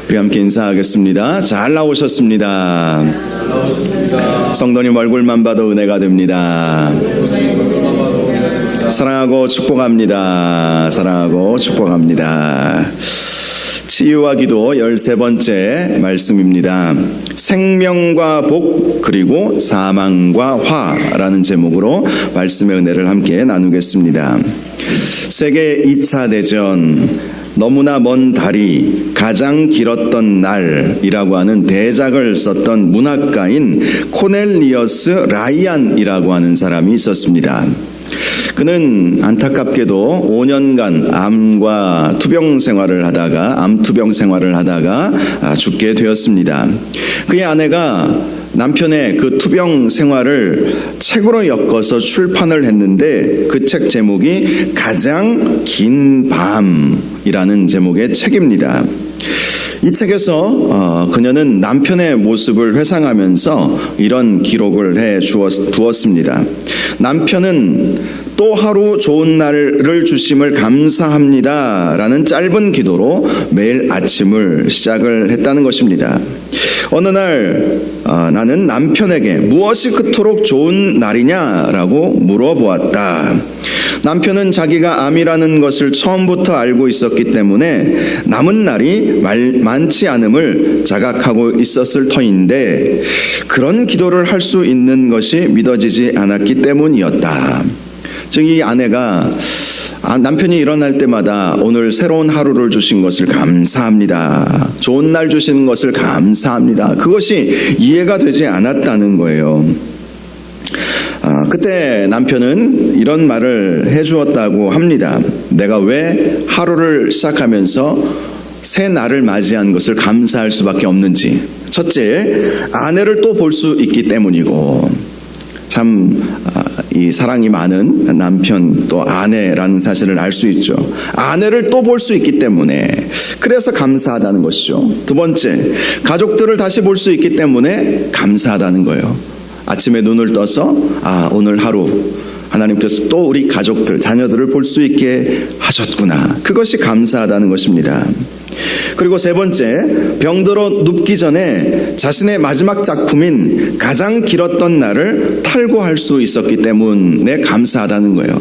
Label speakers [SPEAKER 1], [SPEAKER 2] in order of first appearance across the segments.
[SPEAKER 1] 우리 함께 인사하겠습니다. 잘 나오셨습니다. 성도님 얼굴만 봐도 은혜가 됩니다. 사랑하고 축복합니다. 사랑하고 축복합니다. 치유와 기도 13번째 말씀입니다. 생명과 복 그리고 사망과 화라는 제목으로 말씀의 은혜를 함께 나누겠습니다. 세계 2차 대전 너무나 먼 달이 가장 길었던 날이라고 하는 대작을 썼던 문학가인 코넬리어스 라이안이라고 하는 사람이 있었습니다. 그는 안타깝게도 5년간 암 투병 생활을 하다가 죽게 되었습니다. 그의 아내가 남편의 그 투병 생활을 책으로 엮어서 출판을 했는데 그 책 제목이 가장 긴 밤이라는 제목의 책입니다. 이 책에서 그녀는 남편의 모습을 회상하면서 이런 기록을 해 두었습니다. 남편은 또 하루 좋은 날을 주심을 감사합니다 라는 짧은 기도로 매일 아침을 시작을 했다는 것입니다. 어느 날 나는 남편에게 무엇이 그토록 좋은 날이냐라고 물어보았다. 남편은 자기가 암이라는 것을 처음부터 알고 있었기 때문에 남은 날이 많지 않음을 자각하고 있었을 터인데 그런 기도를 할 수 있는 것이 믿어지지 않았기 때문이었다. 즉 이 아내가 남편이 일어날 때마다 오늘 새로운 하루를 주신 것을 감사합니다. 좋은 날 주신 것을 감사합니다. 그것이 이해가 되지 않았다는 거예요. 그때 남편은 이런 말을 해주었다고 합니다. 내가 왜 하루를 시작하면서 새 날을 맞이한 것을 감사할 수밖에 없는지. 첫째, 아내를 또 볼 수 있기 때문이고, 참 이 사랑이 많은 남편 또 아내라는 사실을 알 수 있죠. 아내를 또 볼 수 있기 때문에 그래서 감사하다는 것이죠. 두 번째, 가족들을 다시 볼 수 있기 때문에 감사하다는 거예요. 아침에 눈을 떠서 오늘 하루 하나님께서 또 우리 가족들, 자녀들을 볼 수 있게 하셨구나. 그것이 감사하다는 것입니다. 그리고 세 번째, 병들어 눕기 전에 자신의 마지막 작품인 가장 길었던 날을 탈구할 수 있었기 때문에 감사하다는 거예요.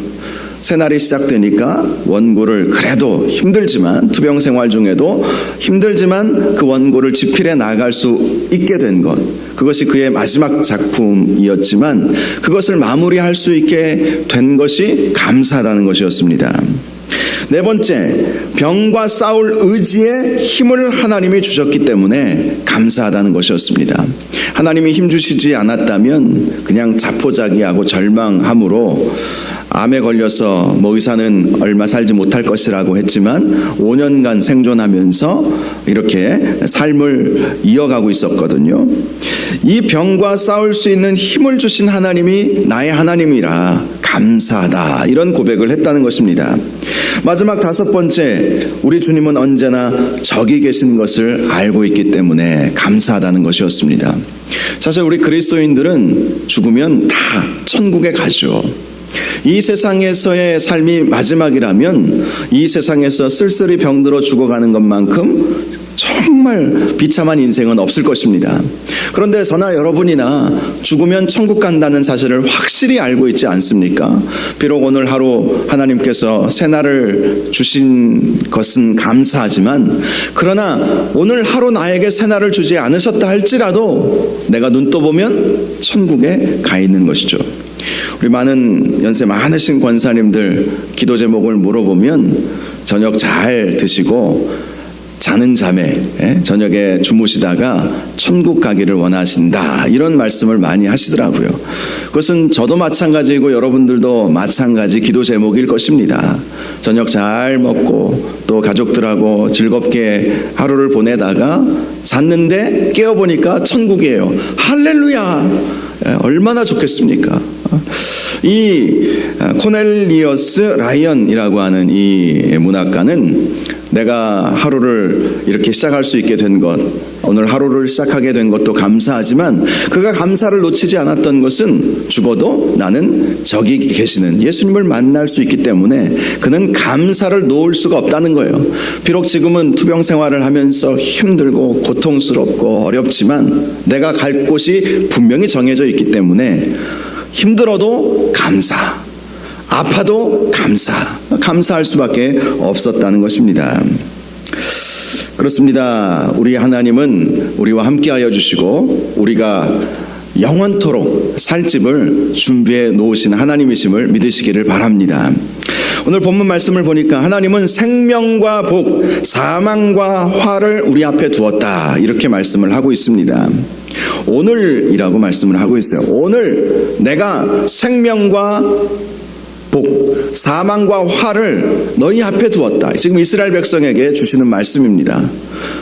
[SPEAKER 1] 새날이 시작되니까 원고를 그래도 힘들지만 투병 생활 중에도 힘들지만 그 원고를 집필해 나갈 수 있게 된 것, 그것이 그의 마지막 작품이었지만 그것을 마무리할 수 있게 된 것이 감사하다는 것이었습니다. 네 번째, 병과 싸울 의지에 힘을 하나님이 주셨기 때문에 감사하다는 것이었습니다. 하나님이 힘 주시지 않았다면 그냥 자포자기하고 절망함으로 암에 걸려서 의사는 얼마 살지 못할 것이라고 했지만 5년간 생존하면서 이렇게 삶을 이어가고 있었거든요. 이 병과 싸울 수 있는 힘을 주신 하나님이 나의 하나님이라 감사하다, 이런 고백을 했다는 것입니다. 마지막 다섯 번째, 우리 주님은 언제나 저기 계신 것을 알고 있기 때문에 감사하다는 것이었습니다. 사실 우리 그리스도인들은 죽으면 다 천국에 가죠. 이 세상에서의 삶이 마지막이라면 이 세상에서 쓸쓸히 병들어 죽어가는 것만큼 정말 비참한 인생은 없을 것입니다. 그런데 저나 여러분이나 죽으면 천국 간다는 사실을 확실히 알고 있지 않습니까? 비록 오늘 하루 하나님께서 새날을 주신 것은 감사하지만, 그러나 오늘 하루 나에게 새날을 주지 않으셨다 할지라도 내가 눈 떠보면 천국에 가 있는 것이죠. 우리 많은 연세 많으신 권사님들 기도 제목을 물어보면 저녁 잘 드시고 자는 잠에 저녁에 주무시다가 천국 가기를 원하신다, 이런 말씀을 많이 하시더라고요. 그것은 저도 마찬가지이고 여러분들도 마찬가지 기도 제목일 것입니다. 저녁 잘 먹고 또 가족들하고 즐겁게 하루를 보내다가 잤는데 깨어보니까 천국이에요. 할렐루야! 얼마나 좋겠습니까? 이 코넬리어스 라이언이라고 하는 이 문학가는 내가 하루를 이렇게 시작할 수 있게 된 것, 오늘 하루를 시작하게 된 것도 감사하지만 그가 감사를 놓치지 않았던 것은 죽어도 나는 저기 계시는 예수님을 만날 수 있기 때문에 그는 감사를 놓을 수가 없다는 거예요. 비록 지금은 투병 생활을 하면서 힘들고 고통스럽고 어렵지만 내가 갈 곳이 분명히 정해져 있기 때문에 힘들어도 감사, 아파도 감사할 수밖에 없었다는 것입니다. 그렇습니다. 우리 하나님은 우리와 함께하여 주시고 우리가 영원토록 살 집을 준비해 놓으신 하나님이심을 믿으시기를 바랍니다. 오늘 본문 말씀을 보니까 하나님은 생명과 복, 사망과 화를 우리 앞에 두었다, 이렇게 말씀을 하고 있습니다. 오늘이라고 말씀을 하고 있어요. 오늘 내가 생명과 복, 사망과 화를 너희 앞에 두었다. 지금 이스라엘 백성에게 주시는 말씀입니다.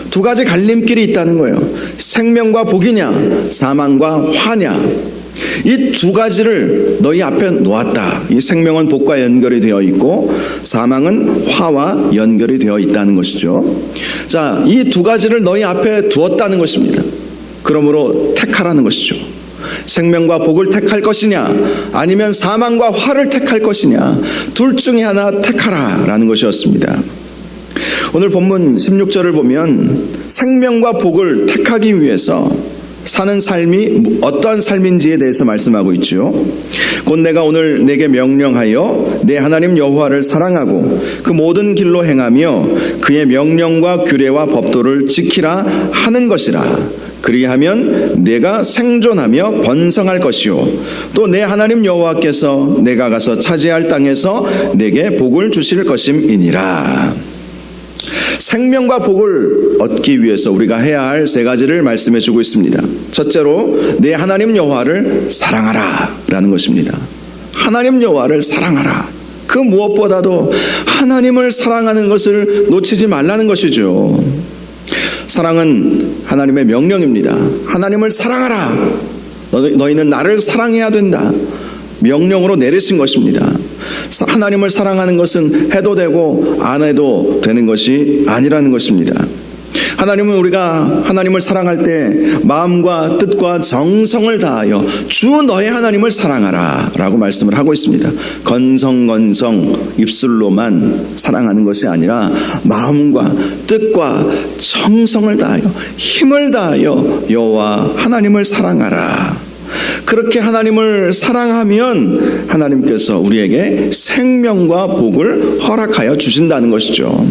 [SPEAKER 1] 두 가지 갈림길이 있다는 거예요. 생명과 복이냐, 사망과 화냐. 이 두 가지를 너희 앞에 놓았다. 이 생명은 복과 연결이 되어 있고 사망은 화와 연결이 되어 있다는 것이죠. 자, 이 두 가지를 너희 앞에 두었다는 것입니다. 그러므로 택하라는 것이죠. 생명과 복을 택할 것이냐, 아니면 사망과 화를 택할 것이냐, 둘 중에 하나 택하라라는 것이었습니다. 오늘 본문 16절을 보면 생명과 복을 택하기 위해서 사는 삶이 어떠한 삶인지에 대해서 말씀하고 있죠. 곧 내가 오늘 내게 명령하여 내 하나님 여호와를 사랑하고 그 모든 길로 행하며 그의 명령과 규례와 법도를 지키라 하는 것이라. 그리하면 내가 생존하며 번성할 것이요 또 내 하나님 여호와께서 내가 가서 차지할 땅에서 내게 복을 주실 것임이니라. 생명과 복을 얻기 위해서 우리가 해야 할 세 가지를 말씀해 주고 있습니다. 첫째로 내 하나님 여호와를 사랑하라 라는 것입니다. 하나님 여호와를 사랑하라. 그 무엇보다도 하나님을 사랑하는 것을 놓치지 말라는 것이죠. 사랑은 하나님의 명령입니다. 하나님을 사랑하라. 너희는 나를 사랑해야 된다. 명령으로 내리신 것입니다. 하나님을 사랑하는 것은 해도 되고 안 해도 되는 것이 아니라는 것입니다. 하나님은 우리가 하나님을 사랑할 때 마음과 뜻과 정성을 다하여 주 너의 하나님을 사랑하라 라고 말씀을 하고 있습니다. 건성건성 입술로만 사랑하는 것이 아니라 마음과 뜻과 정성을 다하여 힘을 다하여 여호와 하나님을 사랑하라. 그렇게 하나님을 사랑하면 하나님께서 우리에게 생명과 복을 허락하여 주신다는 것이죠.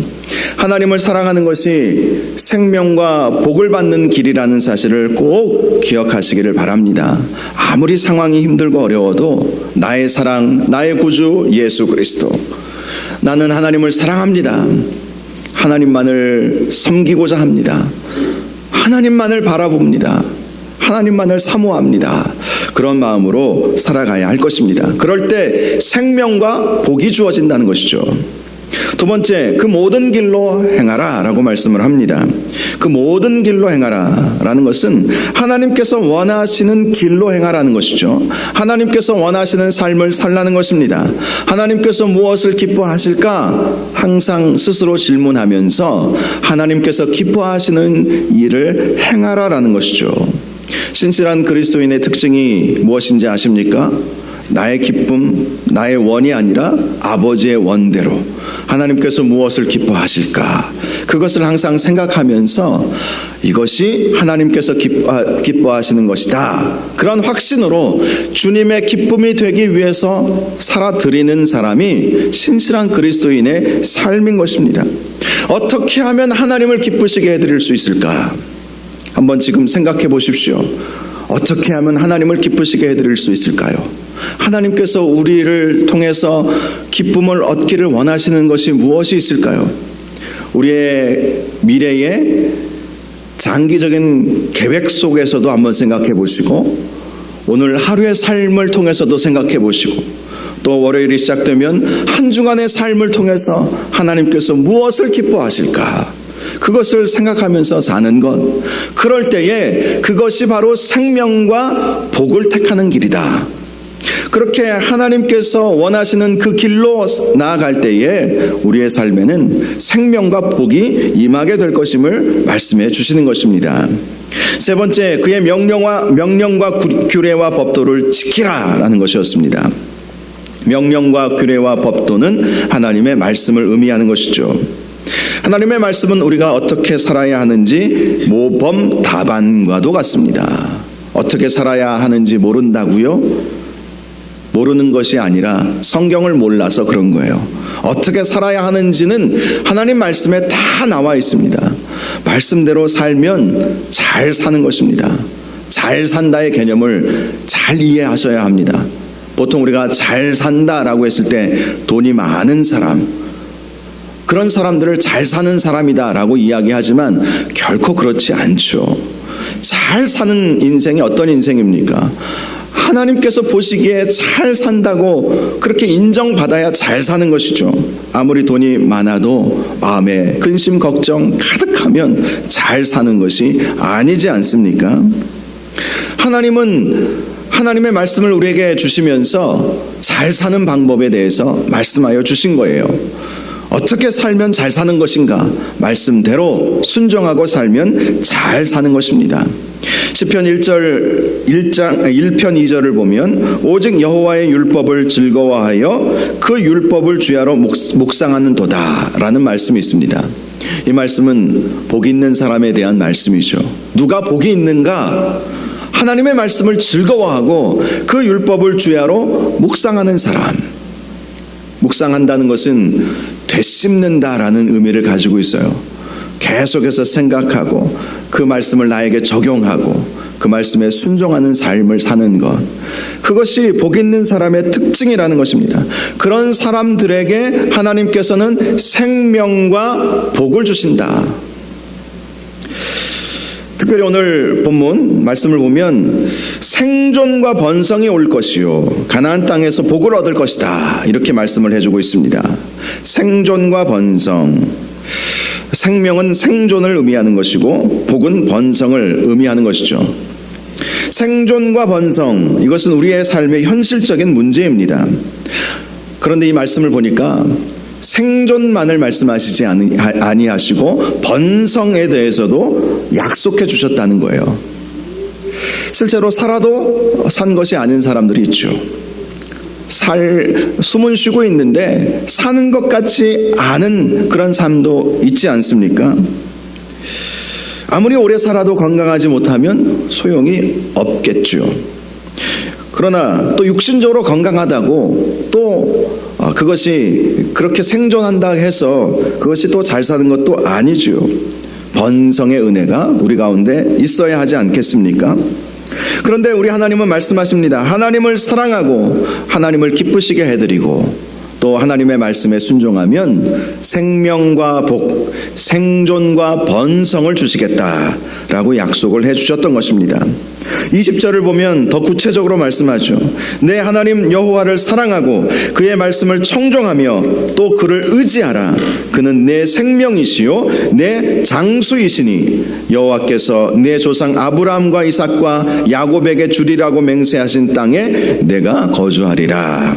[SPEAKER 1] 하나님을 사랑하는 것이 생명과 복을 받는 길이라는 사실을 꼭 기억하시기를 바랍니다. 아무리 상황이 힘들고 어려워도 나의 사랑, 나의 구주 예수 그리스도, 나는 하나님을 사랑합니다. 하나님만을 섬기고자 합니다. 하나님만을 바라봅니다. 하나님만을 사모합니다. 그런 마음으로 살아가야 할 것입니다. 그럴 때 생명과 복이 주어진다는 것이죠. 두 번째, 그 모든 길로 행하라 라고 말씀을 합니다. 그 모든 길로 행하라 라는 것은 하나님께서 원하시는 길로 행하라는 것이죠. 하나님께서 원하시는 삶을 살라는 것입니다. 하나님께서 무엇을 기뻐하실까 항상 스스로 질문하면서 하나님께서 기뻐하시는 일을 행하라 라는 것이죠. 신실한 그리스도인의 특징이 무엇인지 아십니까? 나의 기쁨, 나의 원이 아니라 아버지의 원대로 하나님께서 무엇을 기뻐하실까? 그것을 항상 생각하면서 이것이 하나님께서 기뻐하시는 것이다. 그런 확신으로 주님의 기쁨이 되기 위해서 살아드리는 사람이 신실한 그리스도인의 삶인 것입니다. 어떻게 하면 하나님을 기쁘시게 해드릴 수 있을까? 한번 지금 생각해 보십시오. 어떻게 하면 하나님을 기쁘시게 해드릴 수 있을까요? 하나님께서 우리를 통해서 기쁨을 얻기를 원하시는 것이 무엇이 있을까요? 우리의 미래의 장기적인 계획 속에서도 한번 생각해 보시고, 오늘 하루의 삶을 통해서도 생각해 보시고, 또 월요일이 시작되면 한 주간의 삶을 통해서 하나님께서 무엇을 기뻐하실까? 그것을 생각하면서 사는 것, 그럴 때에 그것이 바로 생명과 복을 택하는 길이다. 그렇게 하나님께서 원하시는 그 길로 나아갈 때에 우리의 삶에는 생명과 복이 임하게 될 것임을 말씀해 주시는 것입니다. 세 번째, 그의 명령과 규례와 법도를 지키라라는 것이었습니다. 명령과 규례와 법도는 하나님의 말씀을 의미하는 것이죠. 하나님의 말씀은 우리가 어떻게 살아야 하는지 모범 답안과도 같습니다. 어떻게 살아야 하는지 모른다고요? 모르는 것이 아니라 성경을 몰라서 그런 거예요. 어떻게 살아야 하는지는 하나님 말씀에 다 나와 있습니다. 말씀대로 살면 잘 사는 것입니다. 잘 산다의 개념을 잘 이해하셔야 합니다. 보통 우리가 잘 산다라고 했을 때 돈이 많은 사람, 그런 사람들을 잘 사는 사람이다라고 이야기하지만 결코 그렇지 않죠. 잘 사는 인생이 어떤 인생입니까? 하나님께서 보시기에 잘 산다고 그렇게 인정받아야 잘 사는 것이죠. 아무리 돈이 많아도 마음에 근심 걱정 가득하면 잘 사는 것이 아니지 않습니까? 하나님은 하나님의 말씀을 우리에게 주시면서 잘 사는 방법에 대해서 말씀하여 주신 거예요. 어떻게 살면 잘 사는 것인가? 말씀대로 순종하고 살면 잘 사는 것입니다. 시편 1편 2절을 보면 오직 여호와의 율법을 즐거워하여 그 율법을 주야로 묵상하는 도다라는 말씀이 있습니다. 이 말씀은 복 있는 사람에 대한 말씀이죠. 누가 복이 있는가? 하나님의 말씀을 즐거워하고 그 율법을 주야로 묵상하는 사람. 묵상한다는 것은 되씹는다라는 의미를 가지고 있어요. 계속해서 생각하고 그 말씀을 나에게 적용하고 그 말씀에 순종하는 삶을 사는 것, 그것이 복 있는 사람의 특징이라는 것입니다. 그런 사람들에게 하나님께서는 생명과 복을 주신다. 특별히 오늘 본문 말씀을 보면 생존과 번성이 올 것이요 가나안 땅에서 복을 얻을 것이다, 이렇게 말씀을 해주고 있습니다. 생존과 번성, 생명은 생존을 의미하는 것이고 복은 번성을 의미하는 것이죠. 생존과 번성, 이것은 우리의 삶의 현실적인 문제입니다. 그런데 이 말씀을 보니까 생존만을 말씀하시지 아니하시고 번성에 대해서도 약속해 주셨다는 거예요. 실제로 살아도 산 것이 아닌 사람들이 있죠. 숨은 쉬고 있는데 사는 것 같지 않은 그런 삶도 있지 않습니까? 아무리 오래 살아도 건강하지 못하면 소용이 없겠죠. 그러나 또 육신적으로 건강하다고 또 그것이 그렇게 생존한다 해서 그것이 또 잘 사는 것도 아니죠. 번성의 은혜가 우리 가운데 있어야 하지 않겠습니까? 그런데 우리 하나님은 말씀하십니다. 하나님을 사랑하고 하나님을 기쁘시게 해드리고 또 하나님의 말씀에 순종하면 생명과 복, 생존과 번성을 주시겠다라고 약속을 해주셨던 것입니다. 20절을 보면 더 구체적으로 말씀하죠. 내 하나님 여호와를 사랑하고 그의 말씀을 청종하며 또 그를 의지하라. 그는 내 생명이시요 내 장수이시니 여호와께서 내 조상 아브라함과 이삭과 야곱에게 주리라고 맹세하신 땅에 내가 거주하리라.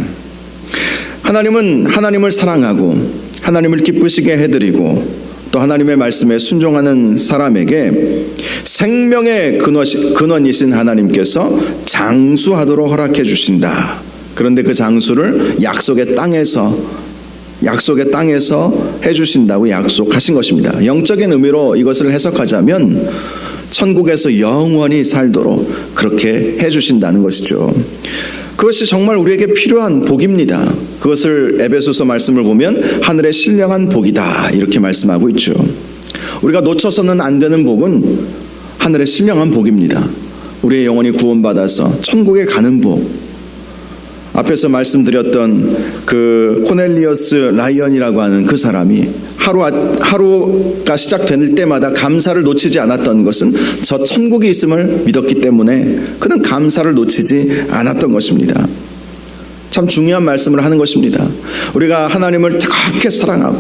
[SPEAKER 1] 하나님은 하나님을 사랑하고 하나님을 기쁘시게 해드리고 또 하나님의 말씀에 순종하는 사람에게 생명의 근원이신 하나님께서 장수하도록 허락해 주신다. 그런데 그 장수를 약속의 땅에서 해주신다고 약속하신 것입니다. 영적인 의미로 이것을 해석하자면 천국에서 영원히 살도록 그렇게 해주신다는 것이죠. 그것이 정말 우리에게 필요한 복입니다. 그것을 에베소서 말씀을 보면 하늘의 신령한 복이다, 이렇게 말씀하고 있죠. 우리가 놓쳐서는 안 되는 복은 하늘의 신령한 복입니다. 우리의 영혼이 구원받아서 천국에 가는 복. 앞에서 말씀드렸던 그 코넬리어스 라이언이라고 하는 그 사람이 하루가 시작될 때마다 감사를 놓치지 않았던 것은 저 천국이 있음을 믿었기 때문에 그는 감사를 놓치지 않았던 것입니다. 참 중요한 말씀을 하는 것입니다. 우리가 하나님을 뜨겁게 사랑하고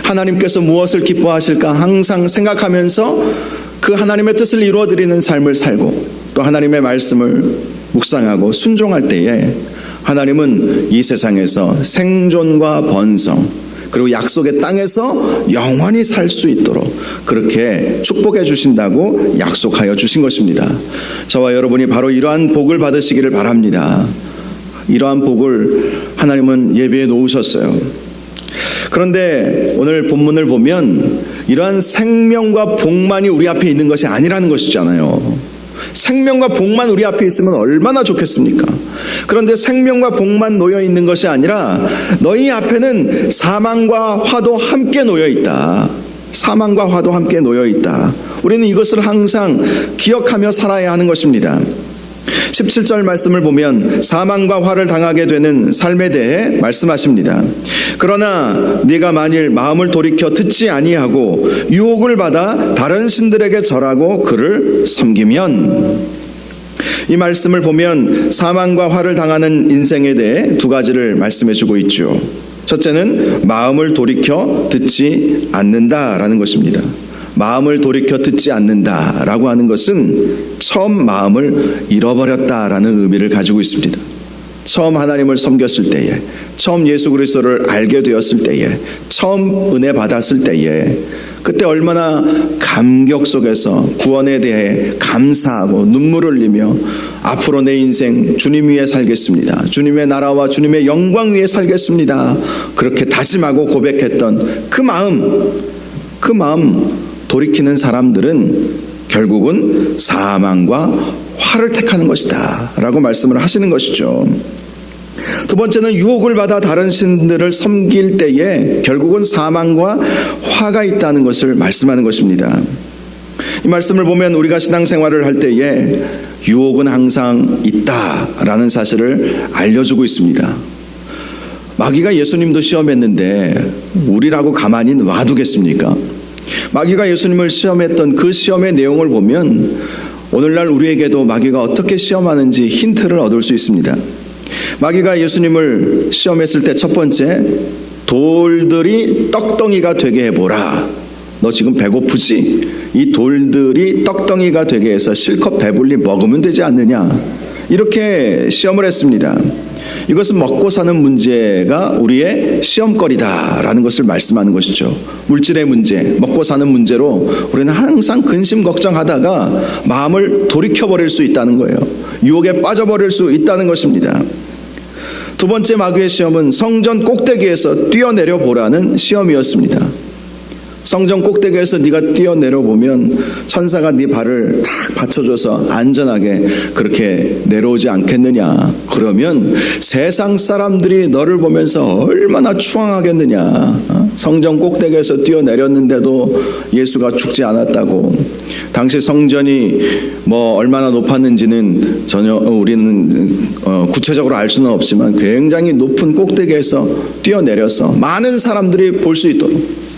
[SPEAKER 1] 하나님께서 무엇을 기뻐하실까 항상 생각하면서 그 하나님의 뜻을 이루어드리는 삶을 살고 또 하나님의 말씀을 묵상하고 순종할 때에 하나님은 이 세상에서 생존과 번성 그리고 약속의 땅에서 영원히 살 수 있도록 그렇게 축복해 주신다고 약속하여 주신 것입니다. 저와 여러분이 바로 이러한 복을 받으시기를 바랍니다. 이러한 복을 하나님은 예비해 놓으셨어요. 그런데 오늘 본문을 보면 이러한 생명과 복만이 우리 앞에 있는 것이 아니라는 것이잖아요. 생명과 복만 우리 앞에 있으면 얼마나 좋겠습니까? 그런데 생명과 복만 놓여 있는 것이 아니라 너희 앞에는 사망과 화도 함께 놓여 있다. 사망과 화도 함께 놓여 있다. 우리는 이것을 항상 기억하며 살아야 하는 것입니다. 17절 말씀을 보면 사망과 화를 당하게 되는 삶에 대해 말씀하십니다. 그러나 네가 만일 마음을 돌이켜 듣지 아니하고 유혹을 받아 다른 신들에게 절하고 그를 섬기면, 이 말씀을 보면 사망과 화를 당하는 인생에 대해 두 가지를 말씀해 주고 있죠. 첫째는 마음을 돌이켜 듣지 않는다라는 것입니다. 마음을 돌이켜 듣지 않는다라고 하는 것은 처음 마음을 잃어버렸다라는 의미를 가지고 있습니다. 처음 하나님을 섬겼을 때에, 처음 예수 그리스도를 알게 되었을 때에, 처음 은혜 받았을 때에 그때 얼마나 감격 속에서 구원에 대해 감사하고 눈물을 흘리며 앞으로 내 인생 주님 위에 살겠습니다. 주님의 나라와 주님의 영광 위에 살겠습니다. 그렇게 다짐하고 고백했던 그 마음 돌이키는 사람들은 결국은 사망과 화를 택하는 것이다 라고 말씀을 하시는 것이죠. 두 번째는 유혹을 받아 다른 신들을 섬길 때에 결국은 사망과 화가 있다는 것을 말씀하는 것입니다. 이 말씀을 보면 우리가 신앙생활을 할 때에 유혹은 항상 있다라는 사실을 알려주고 있습니다. 마귀가 예수님도 시험했는데 우리라고 가만히 놔두겠습니까? 마귀가 예수님을 시험했던 그 시험의 내용을 보면 오늘날 우리에게도 마귀가 어떻게 시험하는지 힌트를 얻을 수 있습니다. 마귀가 예수님을 시험했을 때 첫 번째, 돌들이 떡덩이가 되게 해보라. 너 지금 배고프지? 이 돌들이 떡덩이가 되게 해서 실컷 배불리 먹으면 되지 않느냐? 이렇게 시험을 했습니다. 이것은 먹고 사는 문제가 우리의 시험거리다라는 것을 말씀하는 것이죠. 물질의 문제, 먹고 사는 문제로 우리는 항상 근심 걱정하다가 마음을 돌이켜버릴 수 있다는 거예요. 유혹에 빠져버릴 수 있다는 것입니다. 두 번째 마귀의 시험은 성전 꼭대기에서 뛰어내려 보라는 시험이었습니다. 성전 꼭대기에서 네가 뛰어내려 보면 천사가 네 발을 탁 받쳐줘서 안전하게 그렇게 내려오지 않겠느냐. 그러면 세상 사람들이 너를 보면서 얼마나 추앙하겠느냐. 성전 꼭대기에서 뛰어내렸는데도 예수가 죽지 않았다고. 당시 성전이 얼마나 높았는지는 전혀 우리는 구체적으로 알 수는 없지만 굉장히 높은 꼭대기에서 뛰어내려서 많은 사람들이 볼 수 있도록,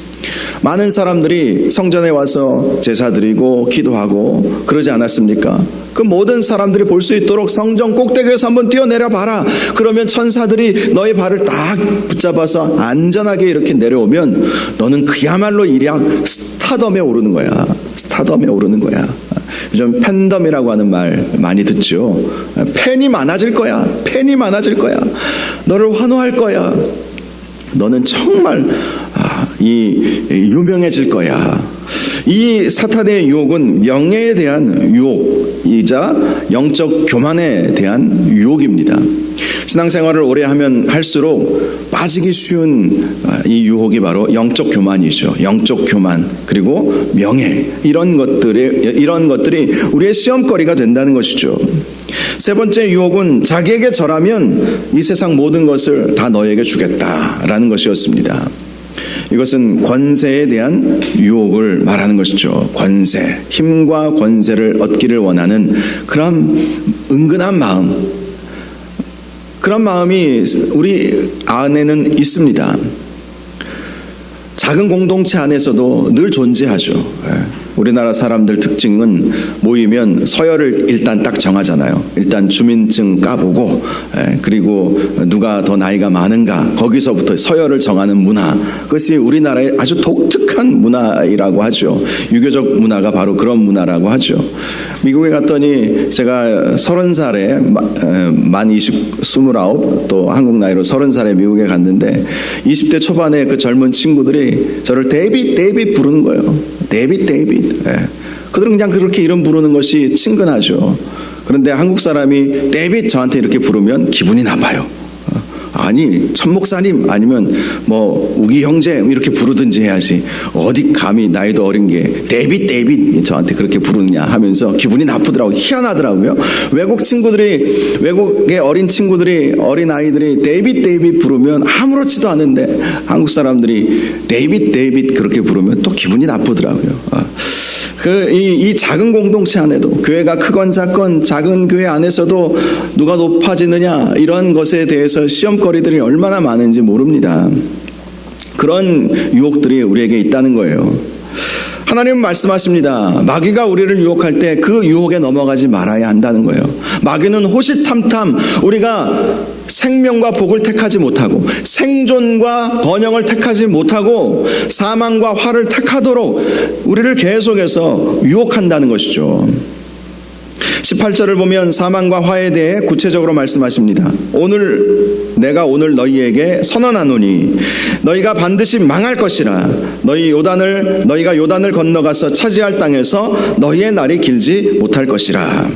[SPEAKER 1] 많은 사람들이 성전에 와서 제사 드리고 기도하고 그러지 않았습니까? 그 모든 사람들이 볼 수 있도록 성전 꼭대기에서 한번 뛰어내려 봐라. 그러면 천사들이 너의 발을 딱 붙잡아서 안전하게 이렇게 내려오면 너는 그야말로 일약 스타덤에 오르는 거야. 스타덤에 오르는 거야. 요즘 팬덤이라고 하는 말 많이 듣죠. 팬이 많아질 거야. 팬이 많아질 거야. 너를 환호할 거야. 너는 정말 유명해질 거야. 이 사탄의 유혹은 명예에 대한 유혹이자 영적 교만에 대한 유혹입니다. 신앙생활을 오래 하면 할수록 빠지기 쉬운 이 유혹이 바로 영적 교만이죠. 영적 교만 그리고 명예, 이런 것들이 우리의 시험거리가 된다는 것이죠. 세 번째 유혹은 자기에게 절하면 이 세상 모든 것을 다 너에게 주겠다라는 것이었습니다. 이것은 권세에 대한 유혹을 말하는 것이죠. 권세, 힘과 권세를 얻기를 원하는 그런 은근한 마음, 그런 마음이 우리 안에는 있습니다. 작은 공동체 안에서도 늘 존재하죠. 우리나라 사람들 특징은 모이면 서열을 일단 딱 정하잖아요. 일단 주민증 까보고, 그리고 누가 더 나이가 많은가, 거기서부터 서열을 정하는 문화. 그것이 우리나라의 아주 독특한 문화이라고 하죠. 유교적 문화가 바로 그런 문화라고 하죠. 미국에 갔더니 제가 30살에 만 29, 또 한국 나이로 30살에 미국에 갔는데 20대 초반에 그 젊은 친구들이 저를 데이빗 부르는 거예요. 데이빗. 그들은 그냥 그렇게 이름 부르는 것이 친근하죠. 그런데 한국 사람이 데이빗 저한테 이렇게 부르면 기분이 나빠요. 아니, 천 목사님 아니면 뭐 우기 형제 이렇게 부르든지 해야지. 어디 감히 나이도 어린 게 데이빗 저한테 그렇게 부르느냐 하면서 기분이 나쁘더라고요. 희한하더라고요. 외국의 어린 친구들이, 어린 아이들이 데이빗 부르면 아무렇지도 않은데 한국 사람들이 데이빗 그렇게 부르면 또 기분이 나쁘더라고요. 이 작은 공동체 안에도, 교회가 크건 작건 작은 교회 안에서도 누가 높아지느냐, 이런 것에 대해서 시험거리들이 얼마나 많은지 모릅니다. 그런 유혹들이 우리에게 있다는 거예요. 하나님은 말씀하십니다. 마귀가 우리를 유혹할 때 그 유혹에 넘어가지 말아야 한다는 거예요. 마귀는 호시탐탐 우리가 생명과 복을 택하지 못하고 생존과 번영을 택하지 못하고 사망과 화를 택하도록 우리를 계속해서 유혹한다는 것이죠. 18절을 보면 사망과 화에 대해 구체적으로 말씀하십니다. 내가 오늘 너희에게 선언하노니 너희가 반드시 망할 것이라. 너희가 요단을 건너가서 차지할 땅에서 너희의 날이 길지 못할 것이라.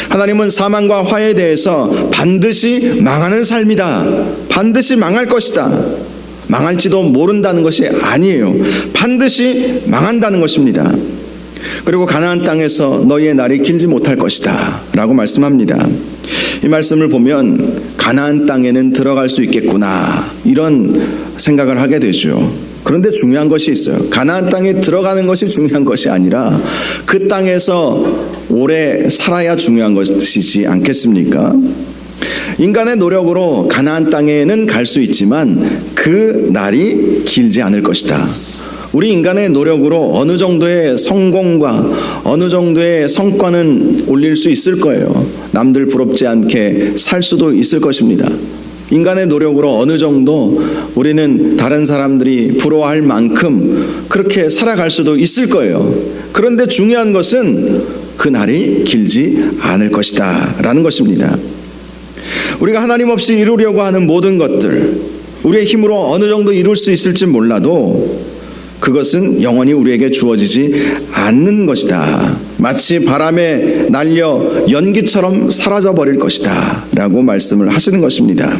[SPEAKER 1] 하나님은 사망과 화에 대해서 반드시 망하는 삶이다, 반드시 망할 것이다, 망할지도 모른다는 것이 아니에요. 반드시 망한다는 것입니다. 그리고 가나안 땅에서 너희의 날이 길지 못할 것이다 라고 말씀합니다. 이 말씀을 보면 가나안 땅에는 들어갈 수 있겠구나, 이런 생각을 하게 되죠. 그런데 중요한 것이 있어요. 가나안 땅에 들어가는 것이 중요한 것이 아니라 그 땅에서 오래 살아야 중요한 것이지 않겠습니까? 인간의 노력으로 가나안 땅에는 갈 수 있지만 그 날이 길지 않을 것이다. 우리 인간의 노력으로 어느 정도의 성공과 어느 정도의 성과는 올릴 수 있을 거예요. 남들 부럽지 않게 살 수도 있을 것입니다. 인간의 노력으로 어느 정도 우리는 다른 사람들이 부러워할 만큼 그렇게 살아갈 수도 있을 거예요. 그런데 중요한 것은 그 날이 길지 않을 것이다 라는 것입니다. 우리가 하나님 없이 이루려고 하는 모든 것들, 우리의 힘으로 어느 정도 이룰 수 있을지 몰라도 그것은 영원히 우리에게 주어지지 않는 것이다. 마치 바람에 날려 연기처럼 사라져버릴 것이다 라고 말씀을 하시는 것입니다.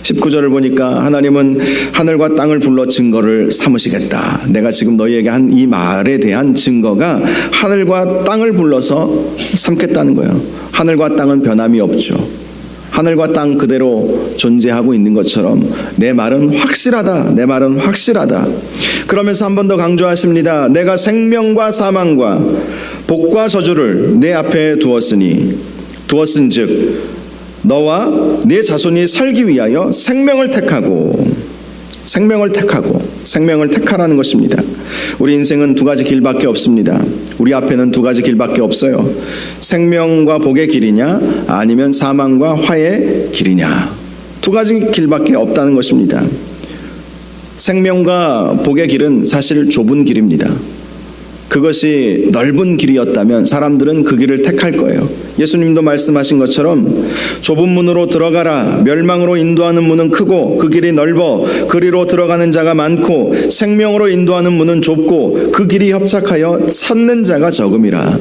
[SPEAKER 1] 19절을 보니까 하나님은 하늘과 땅을 불러 증거를 삼으시겠다. 내가 지금 너희에게 한 이 말에 대한 증거가 하늘과 땅을 불러서 삼겠다는 거예요. 하늘과 땅은 변함이 없죠. 하늘과 땅 그대로 존재하고 있는 것처럼 내 말은 확실하다. 내 말은 확실하다. 그러면서 한 번 더 강조하십니다. 내가 생명과 사망과 복과 저주를 내 앞에 두었은즉 너와 네 자손이 살기 위하여 생명을 택하라는 것입니다. 우리 인생은 두 가지 길밖에 없습니다. 우리 앞에는 두 가지 길밖에 없어요. 생명과 복의 길이냐, 아니면 사망과 화의 길이냐. 두 가지 길밖에 없다는 것입니다. 생명과 복의 길은 사실 좁은 길입니다. 그것이 넓은 길이었다면 사람들은 그 길을 택할 거예요. 예수님도 말씀하신 것처럼 좁은 문으로 들어가라. 멸망으로 인도하는 문은 크고 그 길이 넓어 그리로 들어가는 자가 많고 생명으로 인도하는 문은 좁고 그 길이 협착하여 찾는 자가 적음이라.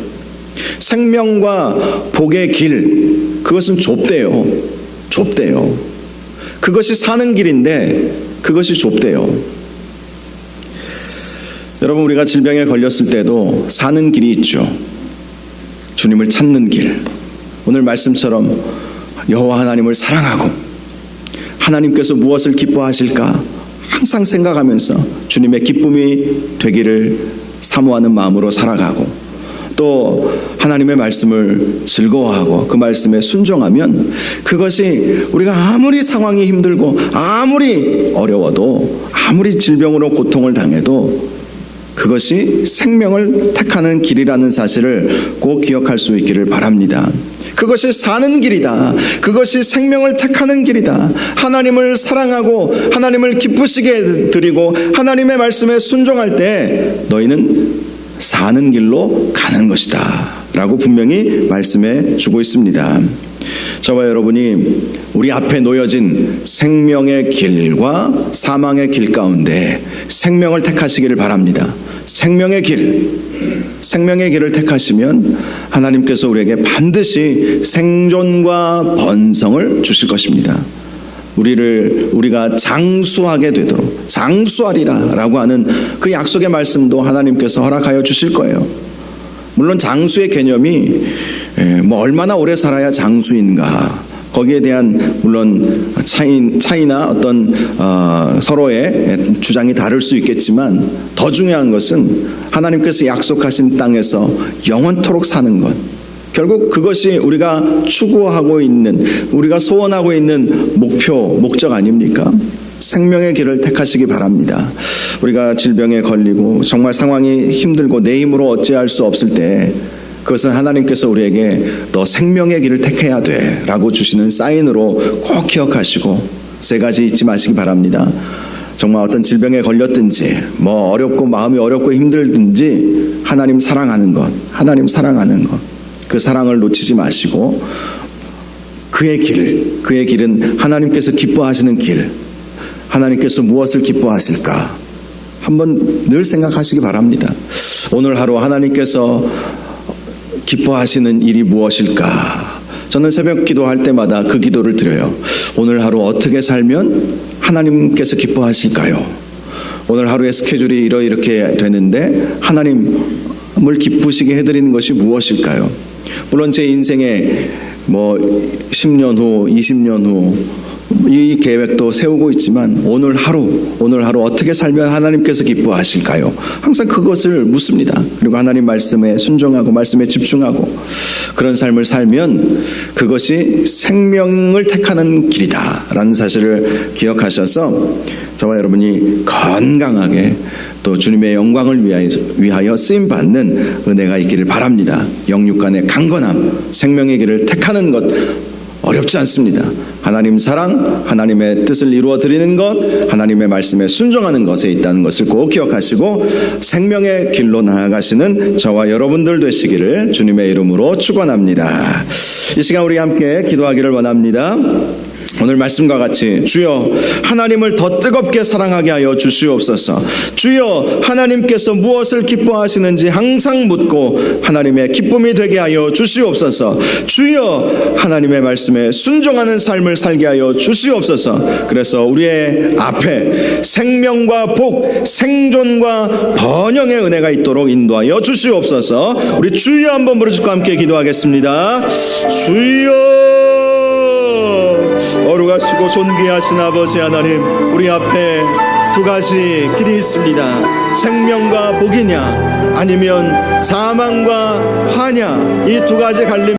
[SPEAKER 1] 생명과 복의 길, 그것은 좁대요. 그것이 사는 길인데 그것이 좁대요. 여러분, 우리가 질병에 걸렸을 때도 사는 길이 있죠. 주님을 찾는 길. 오늘 말씀처럼 여호와 하나님을 사랑하고 하나님께서 무엇을 기뻐하실까 항상 생각하면서 주님의 기쁨이 되기를 사모하는 마음으로 살아가고, 또 하나님의 말씀을 즐거워하고 그 말씀에 순종하면 그것이 우리가 아무리 상황이 힘들고 아무리 어려워도 아무리 질병으로 고통을 당해도 그것이 생명을 택하는 길이라는 사실을 꼭 기억할 수 있기를 바랍니다. 그것이 사는 길이다. 그것이 생명을 택하는 길이다. 하나님을 사랑하고 하나님을 기쁘시게 드리고 하나님의 말씀에 순종할 때 너희는 사는 길로 가는 것이다 라고 분명히 말씀해 주고 있습니다. 저와 여러분이 우리 앞에 놓여진 생명의 길과 사망의 길 가운데 생명을 택하시기를 바랍니다. 생명의 길을 택하시면 하나님께서 우리에게 반드시 생존과 번성을 주실 것입니다. 우리가 장수하게 되도록 장수하리라 라고 하는 그 약속의 말씀도 하나님께서 허락하여 주실 거예요. 물론 장수의 개념이 얼마나 오래 살아야 장수인가, 거기에 대한 물론 차이나 어떤 서로의 주장이 다를 수 있겠지만 더 중요한 것은 하나님께서 약속하신 땅에서 영원토록 사는 것, 결국 그것이 우리가 추구하고 있는, 우리가 소원하고 있는 목적 아닙니까? 생명의 길을 택하시기 바랍니다. 우리가 질병에 걸리고 정말 상황이 힘들고 내 힘으로 어찌할 수 없을 때 그것은 하나님께서 우리에게 너 생명의 길을 택해야 돼 라고 주시는 사인으로 꼭 기억하시고, 세 가지 잊지 마시기 바랍니다. 정말 어떤 질병에 걸렸든지 어렵고 마음이 어렵고 힘들든지 하나님 사랑하는 것, 그 사랑을 놓치지 마시고 그의 길은 하나님께서 기뻐하시는 길, 하나님께서 무엇을 기뻐하실까 한번 늘 생각하시기 바랍니다. 오늘 하루 하나님께서 기뻐하시는 일이 무엇일까? 저는 새벽 기도할 때마다 그 기도를 드려요. 오늘 하루 어떻게 살면 하나님께서 기뻐하실까요? 오늘 하루의 스케줄이 이렇게 되는데 하나님을 기쁘시게 해드리는 것이 무엇일까요? 물론 제 인생에 10년 후, 20년 후 이 계획도 세우고 있지만 오늘 하루 어떻게 살면 하나님께서 기뻐하실까요? 항상 그것을 묻습니다. 그리고 하나님 말씀에 순종하고 말씀에 집중하고 그런 삶을 살면 그것이 생명을 택하는 길이다라는 사실을 기억하셔서 저와 여러분이 건강하게 또 주님의 영광을 위하여 쓰임받는 은혜가 있기를 바랍니다. 영육 간의 강건함, 생명의 길을 택하는 것 어렵지 않습니다. 하나님 사랑, 하나님의 뜻을 이루어 드리는 것, 하나님의 말씀에 순종하는 것에 있다는 것을 꼭 기억하시고 생명의 길로 나아가시는 저와 여러분들 되시기를 주님의 이름으로 축원합니다. 이 시간 우리 함께 기도하기를 원합니다. 오늘 말씀과 같이 주여 하나님을 더 뜨겁게 사랑하게 하여 주시옵소서. 주여 하나님께서 무엇을 기뻐하시는지 항상 묻고 하나님의 기쁨이 되게 하여 주시옵소서. 주여 하나님의 말씀에 순종하는 삶을 살게 하여 주시옵소서. 그래서 우리의 앞에 생명과 복, 생존과 번영의 은혜가 있도록 인도하여 주시옵소서. 우리 주여 한번 부르짖고 함께 기도하겠습니다. 주여, 거룩하시고 존귀하신 아버지 하나님, 우리 앞에 두 가지 길이 있습니다. 생명과 복이냐 아니면 사망과 화냐, 이 두 가지 갈림